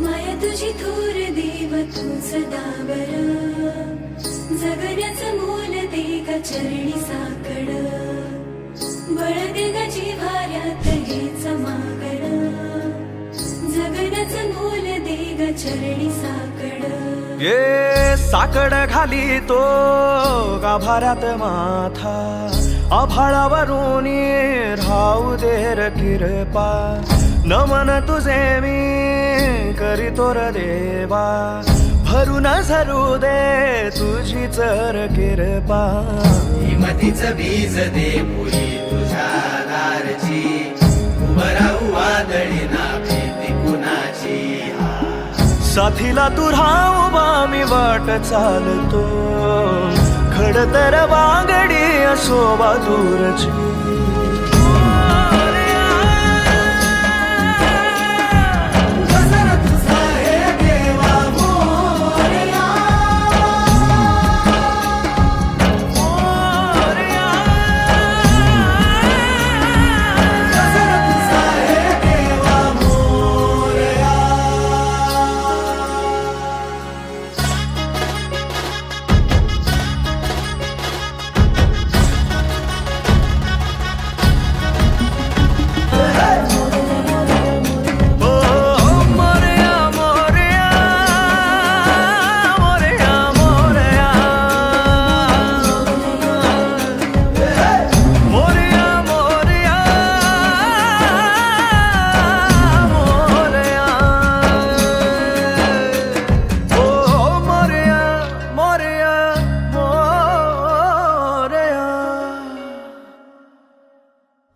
माया तुझी थोर देव तू सदा बरा, जगण्याचं मोल दे ग चरणी साकड, बळ दे ग जिव्हाऱ्यात हेच मागण, जगण्याचं मोल दे ग चरणी साकड। ये साकड घाली तो गाभाऱ्यात माथा, आभाळावरून राहू दे र कृपा, नमन तुझे मी करीतो र देवा, भरून झरू दे तुझी चर कृपा। हिमतीचं बीज दे फुली तुझ्या दारची, उभं राहू वादळी ना भीती कुणाची। साथीला तू राहू मी वाट चालतो, खडतर वागडी असो दूरची।